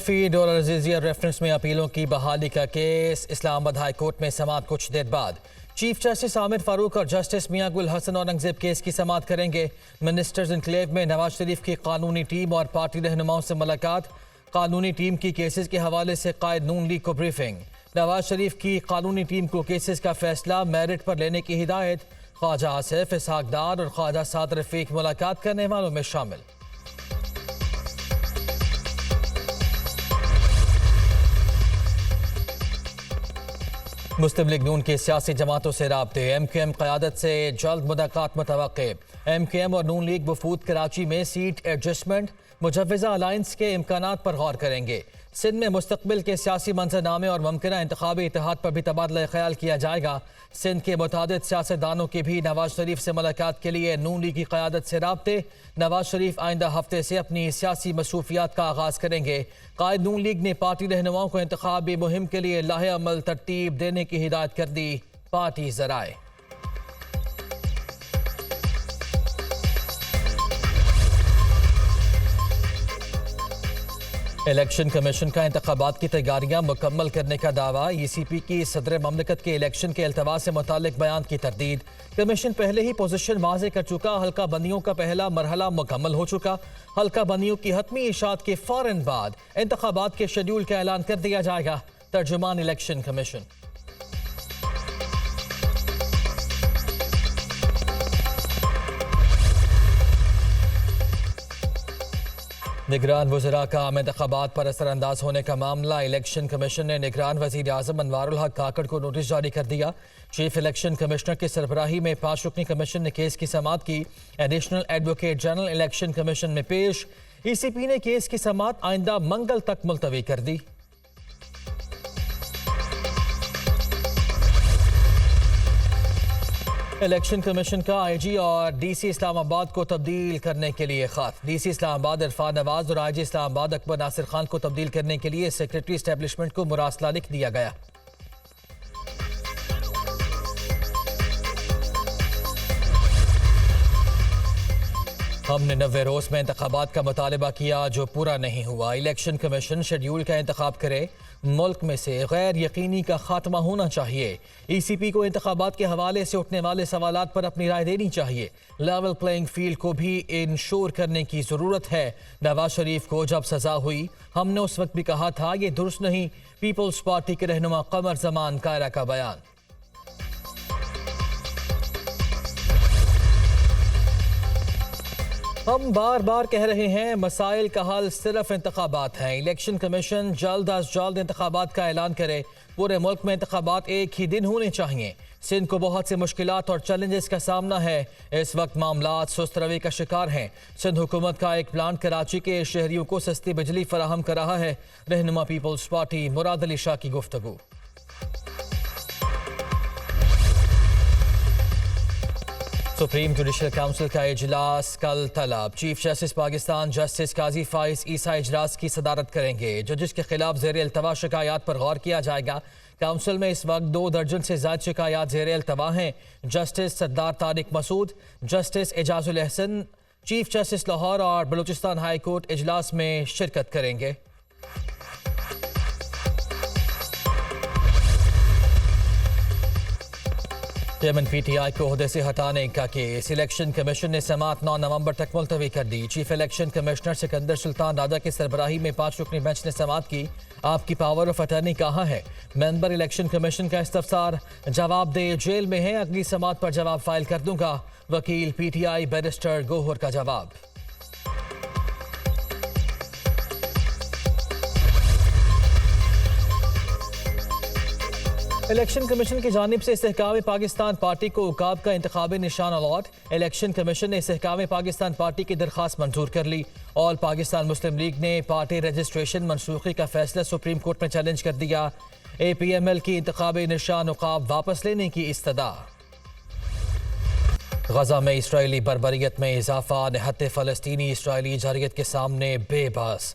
Feed اور Al Jazeera reference میں اپیلوں کی بحالی کا کیس اسلام آباد ہائی کورٹ میں سماعت کچھ دیر بعد۔ چیف جسٹس عامر فاروق اور جسٹس میاں گل حسن اورنگزیب کیس کی سماعت کریں گے۔ منسٹرز انکلیو میں نواز شریف کی قانونی ٹیم اور پارٹی رہنماؤں سے ملاقات۔ قانونی ٹیم کی کیسز کے حوالے سے قائد نون لیگ کو بریفنگ۔ نواز شریف کی قانونی ٹیم کو کیسز کا فیصلہ میرٹ پر لینے کی ہدایت۔ خواجہ آصف، اسحاق ڈار اور خواجہ سعد رفیق ملاقات کرنے والوں میں شامل۔ مسلم لیگ نون کے سیاسی جماعتوں سے رابطے۔ ایم کیو ایم قیادت سے جلد ملاقات متوقع۔ ایم کیو ایم اور نون لیگ وفود کراچی میں سیٹ ایڈجسٹمنٹ مجوزہ الائنس کے امکانات پر غور کریں گے۔ سندھ میں مستقبل کے سیاسی منظرنامے اور ممکنہ انتخابی اتحاد پر بھی تبادلہ خیال کیا جائے گا۔ سندھ کے متعدد سیاستدانوں کے بھی نواز شریف سے ملاقات کے لیے نون لیگ کی قیادت سے رابطے۔ نواز شریف آئندہ ہفتے سے اپنی سیاسی مصروفیات کا آغاز کریں گے۔ قائد نون لیگ نے پارٹی رہنماؤں کو انتخابی مہم کے لیے لاہ عمل ترتیب دینے کی ہدایت کر دی۔ پارٹی ذرائع الیکشن کمیشن کا انتخابات کی تیاریاں مکمل کرنے کا دعویٰ۔ ای سی پی کی صدر مملکت کے الیکشن کے التوا سے متعلق بیان کی تردید۔ کمیشن پہلے ہی پوزیشن واضح کر چکا۔ حلقہ بندیوں کا پہلا مرحلہ مکمل ہو چکا۔ حلقہ بندیوں کی حتمی اشاعت کے فوراً بعد انتخابات کے شیڈول کا اعلان کر دیا جائے گا۔ ترجمان الیکشن کمیشن۔ نگران وزراء کا عام انتخابات پر اثر انداز ہونے کا معاملہ۔ الیکشن کمیشن نے نگران وزیر اعظم انوار الحق کاکڑ کو نوٹس جاری کر دیا۔ چیف الیکشن کمشنر کی سربراہی میں 5 رکنی کمیشن نے کیس کی سماعت کی۔ Additional advocate general election commission میں پیش۔ ای سی پی نے کیس کی سماعت آئندہ منگل تک ملتوی کر دی۔ الیکشن کمیشن کا آئی جی اور ڈی سی اسلام آباد کو تبدیل کرنے کے لیے خط۔ ڈی سی اسلام آباد عرفان نواز اور آئی جی اسلام آباد اکبر ناصر خان کو تبدیل کرنے کے لیے سیکریٹری اسٹیبلشمنٹ کو مراسلہ لکھ دیا گیا۔ ہم نے 90 روز میں انتخابات کا مطالبہ کیا جو پورا نہیں ہوا۔ الیکشن کمیشن شیڈول کا انتخاب کرے۔ ملک میں سے غیر یقینی کا خاتمہ ہونا چاہیے۔ ای سی پی کو انتخابات کے حوالے سے اٹھنے والے سوالات پر اپنی رائے دینی چاہیے۔ لیول پلینگ فیلڈ کو بھی انشور کرنے کی ضرورت ہے۔ نواز شریف کو جب سزا ہوئی ہم نے اس وقت بھی کہا تھا یہ درست نہیں۔ پیپلز پارٹی کے رہنما قمر زمان کائرہ کا بیان۔ ہم بار بار کہہ رہے ہیں مسائل کا حل صرف انتخابات ہیں۔ الیکشن کمیشن جلد از جلد انتخابات کا اعلان کرے۔ پورے ملک میں انتخابات ایک ہی دن ہونے چاہیے۔ سندھ کو بہت سے مشکلات اور چیلنجز کا سامنا ہے۔ اس وقت معاملات سست روی کا شکار ہیں۔ سندھ حکومت کا ایک پلانٹ کراچی کے شہریوں کو سستی بجلی فراہم کر رہا ہے۔ رہنما پیپلز پارٹی مراد علی شاہ کی گفتگو۔ سپریم جوڈیشل کونسل کا اجلاس کل طلب۔ چیف جسٹس پاکستان جسٹس قاضی فائز عیسیٰ اجلاس کی صدارت کریں گے۔ ججز کے خلاف زیر التوا شکایات پر غور کیا جائے گا۔ کونسل میں اس وقت 2 درجن سے زائد شکایات زیر التوا ہیں۔ جسٹس سردار طارق مسعود، justice Ijaz ul Ahsan, chief justice Lahore اور بلوچستان ہائی کورٹ اجلاس میں شرکت کریں گے۔ چیئرمین پی ٹی آئی کو عہدے سے ہٹانے کا کیس۔ الیکشن کمیشن نے سماعت 9 نومبر تک ملتوی کر دی۔ چیف الیکشن کمشنر سکندر سلطان راجہ کی سربراہی میں 5 رکنی بینچ نے سماعت کی۔ آپ کی پاور آف اٹرنی کہاں ہے؟ ممبر الیکشن کمیشن کا استفسار۔ جواب دے جیل میں ہیں، اگلی سماعت پر جواب فائل کر دوں گا۔ وکیل پی ٹی آئی بیرسٹر گوہر کا جواب۔ الیکشن کمیشن کی جانب سے استحکام پاکستان پارٹی کو عقاب کا انتخابی نشان الاٹ۔ الیکشن کمیشن نے استحکام پاکستان پارٹی کی درخواست منظور کر لی۔ آل پاکستان مسلم لیگ نے پارٹی رجسٹریشن منسوخی کا فیصلہ سپریم کورٹ میں چیلنج کر دیا۔ اے پی ایم ایل کی انتخابی نشان عقاب واپس لینے کی استدعا۔ غزہ میں اسرائیلی بربریت میں اضافہ۔ نہتے فلسطینی اسرائیلی جارحیت کے سامنے بے بس۔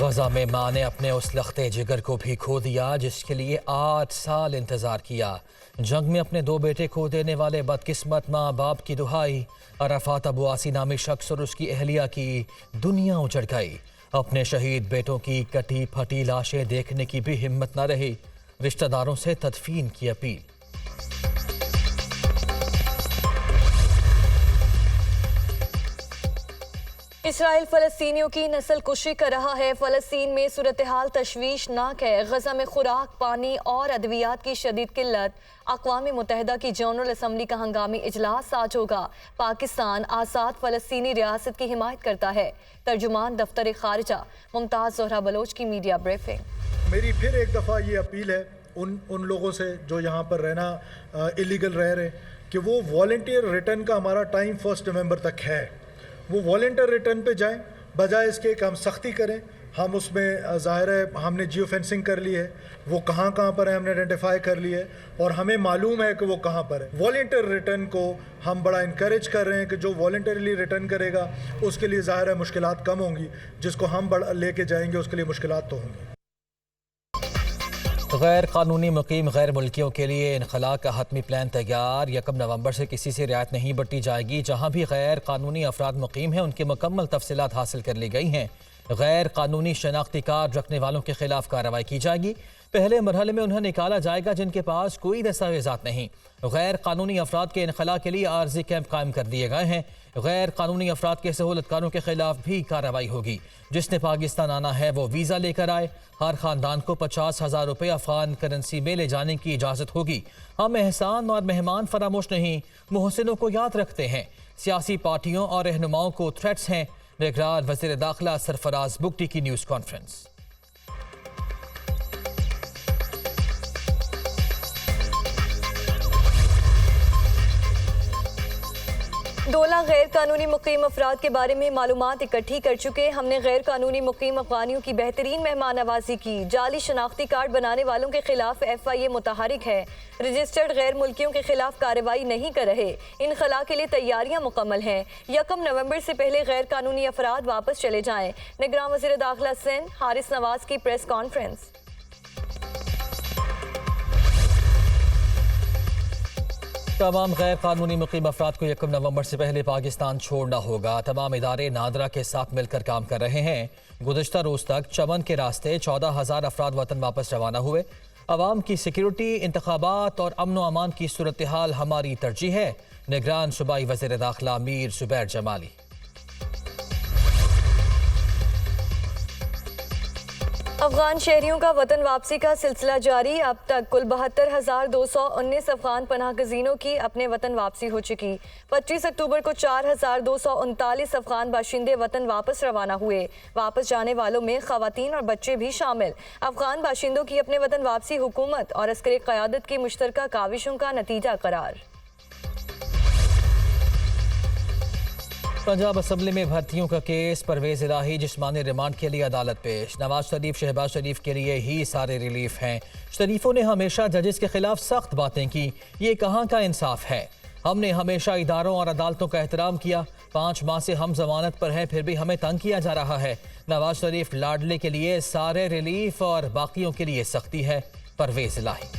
غزہ میں ماں نے اپنے اس لختے جگر کو بھی کھو دیا جس کے لیے 8 سال انتظار کیا۔ جنگ میں اپنے 2 بیٹے کھو دینے والے بدقسمت ماں باپ کی دہائی۔ عرفات ابواسی نامی شخص اور اس کی اہلیہ کی دنیا اجڑ گئی۔ اپنے شہید بیٹوں کی کٹی پھٹی لاشیں دیکھنے کی بھی ہمت نہ رہی۔ رشتہ داروں سے تدفین کی اپیل۔ اسرائیل فلسطینیوں کی نسل کشی کر رہا ہے۔ فلسطین میں صورتحال تشویشناک ہے۔ غزہ میں خوراک، پانی اور ادویات کی شدید قلت۔ اقوام متحدہ کی جنرل اسمبلی کا ہنگامی اجلاس آج ہوگا۔ پاکستان آزاد فلسطینی ریاست کی حمایت کرتا ہے۔ ترجمان دفتر خارجہ ممتاز زہرا بلوچ کی میڈیا بریفنگ۔ میری پھر ایک دفعہ یہ اپیل ہے ان لوگوں سے جو یہاں پر رہنا الیگل رہ رہے کہ وہ والنٹیئر ریٹرن کا ہمارا ٹائم 1 نومبر تک ہے۔ وہ والنٹیئر ریٹرن پہ جائیں، بجائے اس کے کہ ہم سختی کریں۔ ہم اس میں ظاہر ہے ہم نے جیو فینسنگ کر لی ہے، وہ کہاں پر ہے ہم نے آئیڈینٹیفائی کر لی ہے اور ہمیں معلوم ہے کہ وہ کہاں پر ہے۔ والنٹیئر ریٹرن کو ہم بڑا انکریج کر رہے ہیں کہ جو والنٹیرلی ریٹرن کرے گا اس کے لیے ظاہر ہے مشکلات کم ہوں گی، جس کو ہم لے کے جائیں گے اس کے لیے مشکلات تو ہوں گی۔ غیر قانونی مقیم غیر ملکیوں کے لیے انخلاء کا حتمی پلان تیار۔ 1 نومبر سے کسی سے رعایت نہیں برتی جائے گی۔ جہاں بھی غیر قانونی افراد مقیم ہیں ان کی مکمل تفصیلات حاصل کر لی گئی ہیں۔ غیر قانونی شناختی کارڈ رکھنے والوں کے خلاف کارروائی کی جائے گی۔ پہلے مرحلے میں انہیں نکالا جائے گا جن کے پاس کوئی دستاویزات نہیں۔ غیر قانونی افراد کے انخلاء کے لیے عارضی کیمپ قائم کر دیے گئے ہیں۔ غیر قانونی افراد کے سہولت کاروں کے خلاف بھی کارروائی ہوگی۔ جس نے پاکستان آنا ہے وہ ویزا لے کر آئے۔ ہر خاندان کو 50,000 روپے افغان کرنسی میں لے جانے کی اجازت ہوگی۔ ہم احسان اور مہمان فراموش نہیں، محسنوں کو یاد رکھتے ہیں۔ سیاسی پارٹیوں اور رہنماؤں کو تھریٹس ہیں۔ نگران وزیر داخلہ سرفراز بگٹی کی نیوز کانفرنس۔ ڈولا غیر قانونی مقیم افراد کے بارے میں معلومات اکٹھی کر چکے۔ ہم نے غیر قانونی مقیم افغانیوں کی بہترین مہمان نوازی کی۔ جعلی شناختی کارڈ بنانے والوں کے خلاف FIA متحرک ہے۔ رجسٹرڈ غیر ملکیوں کے خلاف کارروائی نہیں کر رہے۔ انخلاء کے لیے تیاریاں مکمل ہیں۔ 1 نومبر سے پہلے غیر قانونی افراد واپس چلے جائیں۔ نگران وزیر داخلہ سندھ حارث نواز کی پریس کانفرنس۔ تمام غیر قانونی مقیم افراد کو 1 نومبر سے پہلے پاکستان چھوڑنا ہوگا۔ تمام ادارے نادرا کے ساتھ مل کر کام کر رہے ہیں۔ گزشتہ روز تک چمن کے راستے 14,000 افراد وطن واپس روانہ ہوئے۔ عوام کی سیکیورٹی، انتخابات اور امن و امان کی صورتحال ہماری ترجیح ہے۔ نگران صوبائی وزیر داخلہ میر زبیر جمالی۔ افغان شہریوں کا وطن واپسی کا سلسلہ جاری۔ اب تک کل 72,219 افغان پناہ گزینوں کی اپنے وطن واپسی ہو چکی۔ 25 اکتوبر کو 4,239 افغان باشندے وطن واپس روانہ ہوئے۔ واپس جانے والوں میں خواتین اور بچے بھی شامل۔ افغان باشندوں کی اپنے وطن واپسی حکومت اور عسکری قیادت کی مشترکہ کاوشوں کا نتیجہ قرار۔ پنجاب اسمبلی میں بھرتیوں کا کیس، پرویز الہی جسمانی ریمانڈ کے لیے عدالت پیش۔ نواز شریف شہباز شریف کے لیے ہی سارے ریلیف ہیں۔ شریفوں نے ہمیشہ ججز کے خلاف سخت باتیں کی، یہ کہاں کا انصاف ہے؟ ہم نے ہمیشہ اداروں اور عدالتوں کا احترام کیا۔ 5 ماہ سے ہم ضمانت پر ہیں پھر بھی ہمیں تنگ کیا جا رہا ہے۔ نواز شریف لاڈلے کے لیے سارے ریلیف اور باقیوں کے لیے سختی ہے۔ پرویز الہی۔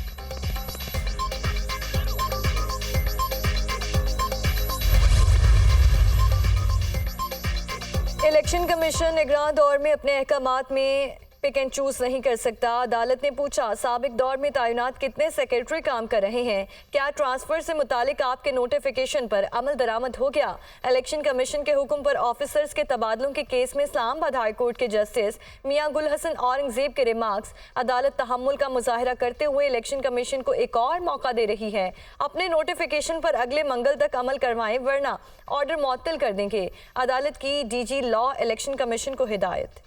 الیکشن کمیشن نگراں دور میں اپنے احکامات میں پک اینڈ چوز نہیں کر سکتا۔ عدالت نے پوچھا، سابق دور میں تعینات کتنے سیکرٹری کام کر رہے ہیں؟ کیا ٹرانسفر سے متعلق آپ کے نوٹیفیکیشن پر عمل درآمد ہو گیا؟ الیکشن کمیشن کے حکم پر آفیسرز کے تبادلوں کے کیس میں اسلام آباد ہائی کورٹ کے جسٹس میاں گل حسن اورنگزیب کے ریمارکس۔ عدالت تحمل کا مظاہرہ کرتے ہوئے الیکشن کمیشن کو ایک اور موقع دے رہی ہے۔ اپنے نوٹیفیکیشن پر اگلے منگل تک عمل کروائیں ورنہ آرڈر معطل کر دیں گے۔ عدالت کی DG لا الیکشن کمیشن کو ہدایت۔